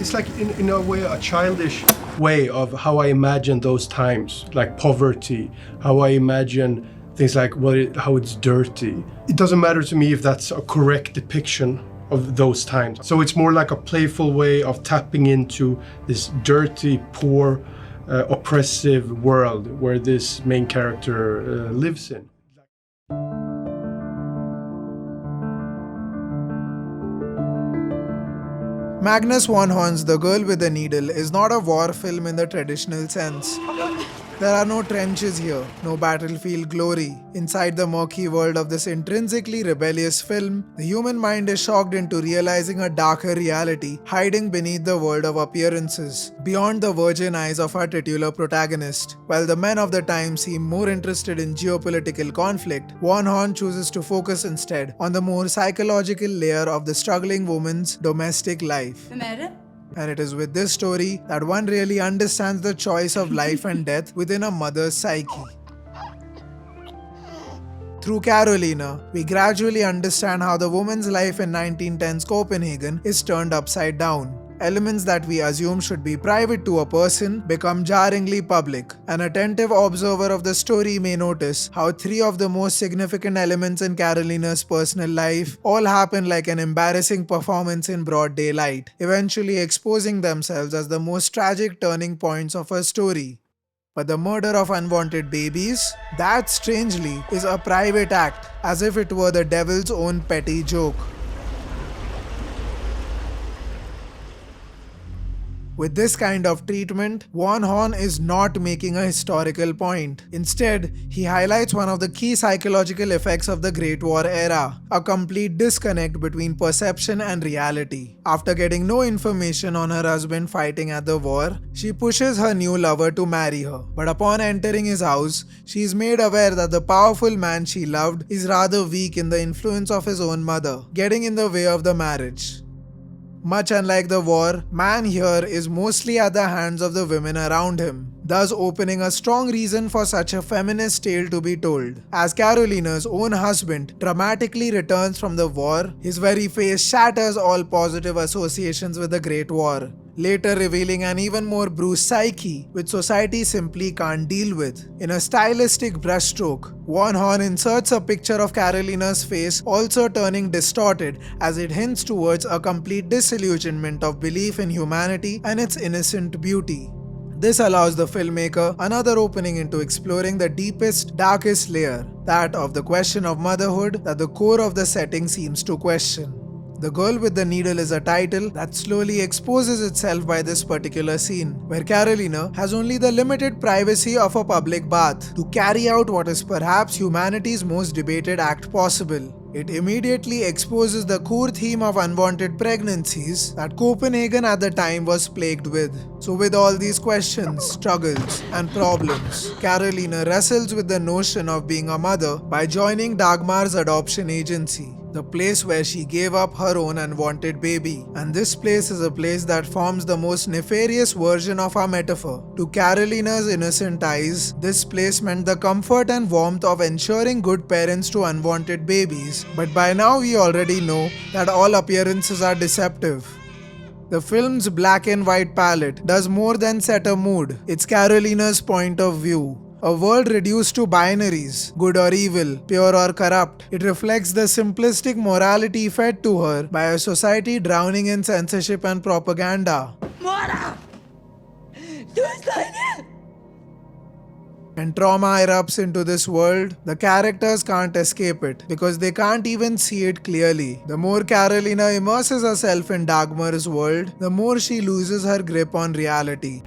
it's like in a way a childish way of how I imagine those times, like poverty, how I imagine things like how it's dirty. It doesn't matter to me if that's a correct depiction of those times. So it's more like a playful way of tapping into this dirty, poor, oppressive world where this main character lives in. Magnus von Horn's The Girl with the Needle is not a war film in the traditional sense. There are no trenches here, no battlefield glory. Inside the murky world of this intrinsically rebellious film, the human mind is shocked into realizing a darker reality hiding beneath the world of appearances, beyond the virgin eyes of our titular protagonist. While the men of the time seem more interested in geopolitical conflict, von Horn chooses to focus instead on the more psychological layer of the struggling woman's domestic life. And it is with this story that one really understands the choice of life and death within a mother's psyche. Through Carolina, we gradually understand how the woman's life in 1910's Copenhagen is turned upside down. Elements that we assume should be private to a person become jarringly public. An attentive observer of the story may notice how three of the most significant elements in Carolina's personal life all happen like an embarrassing performance in broad daylight, eventually exposing themselves as the most tragic turning points of her story. But the murder of unwanted babies, that strangely is a private act, as if it were the devil's own petty joke. With this kind of treatment, von Horn is not making a historical point. Instead, he highlights one of the key psychological effects of the Great War era, a complete disconnect between perception and reality. After getting no information on her husband fighting at the war, she pushes her new lover to marry her. But upon entering his house, she is made aware that the powerful man she loved is rather weak in the influence of his own mother, getting in the way of the marriage. Much unlike the war, man here is mostly at the hands of the women around him, thus opening a strong reason for such a feminist tale to be told. As Carolina's own husband dramatically returns from the war, his very face shatters all positive associations with the Great War, later revealing an even more bruised psyche which society simply can't deal with. In a stylistic brushstroke, von Horn inserts a picture of Carolina's face also turning distorted as it hints towards a complete disillusionment of belief in humanity and its innocent beauty. This allows the filmmaker another opening into exploring the deepest, darkest layer, that of the question of motherhood that the core of the setting seems to question. The Girl with the Needle is a title that slowly exposes itself by this particular scene, where Carolina has only the limited privacy of a public bath to carry out what is perhaps humanity's most debated act possible. It immediately exposes the core theme of unwanted pregnancies that Copenhagen at the time was plagued with. So with all these questions, struggles, and problems, Carolina wrestles with the notion of being a mother by joining Dagmar's adoption agency, the place where she gave up her own unwanted baby. And this place is a place that forms the most nefarious version of our metaphor. To Carolina's innocent eyes, this place meant the comfort and warmth of ensuring good parents to unwanted babies, but by now we already know that all appearances are deceptive. The film's black and white palette does more than set a mood. It's Carolina's point of view. A world reduced to binaries, good or evil, pure or corrupt. It reflects the simplistic morality fed to her by a society drowning in censorship and propaganda. When trauma erupts into this world, the characters can't escape it because they can't even see it clearly. The more Carolina immerses herself in Dagmar's world, the more she loses her grip on reality.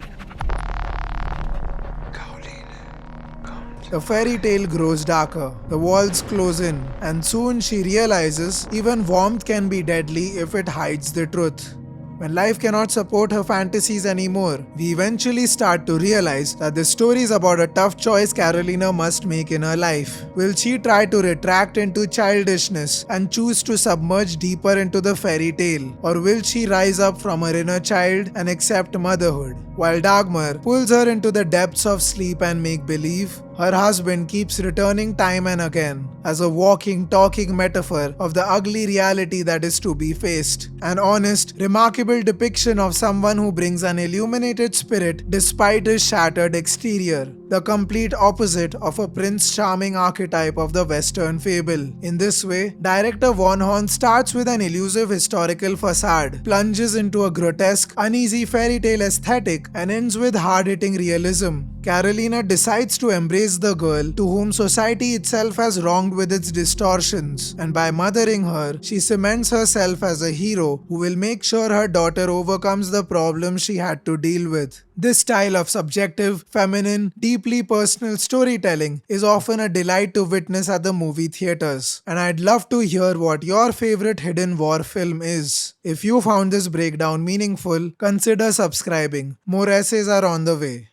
The fairy tale grows darker, the walls close in, and soon she realizes even warmth can be deadly if it hides the truth. When life cannot support her fantasies anymore, we eventually start to realize that this story is about a tough choice Carolina must make in her life. Will she try to retract into childishness and choose to submerge deeper into the fairy tale? Or will she rise up from her inner child and accept motherhood? While Dagmar pulls her into the depths of sleep and make-believe, her husband keeps returning time and again as a walking, talking metaphor of the ugly reality that is to be faced. An honest, remarkable depiction of someone who brings an illuminated spirit despite his shattered exterior. The complete opposite of a Prince Charming archetype of the Western fable. In this way, director Von Horn starts with an elusive historical facade, plunges into a grotesque, uneasy fairy tale aesthetic, and ends with hard-hitting realism. Carolina decides to embrace the girl to whom society itself has wronged with its distortions, and by mothering her, she cements herself as a hero who will make sure her daughter overcomes the problems she had to deal with. This style of subjective, feminine, deeply personal storytelling is often a delight to witness at the movie theaters, and I'd love to hear what your favorite hidden war film is. If you found this breakdown meaningful, consider subscribing. More essays are on the way.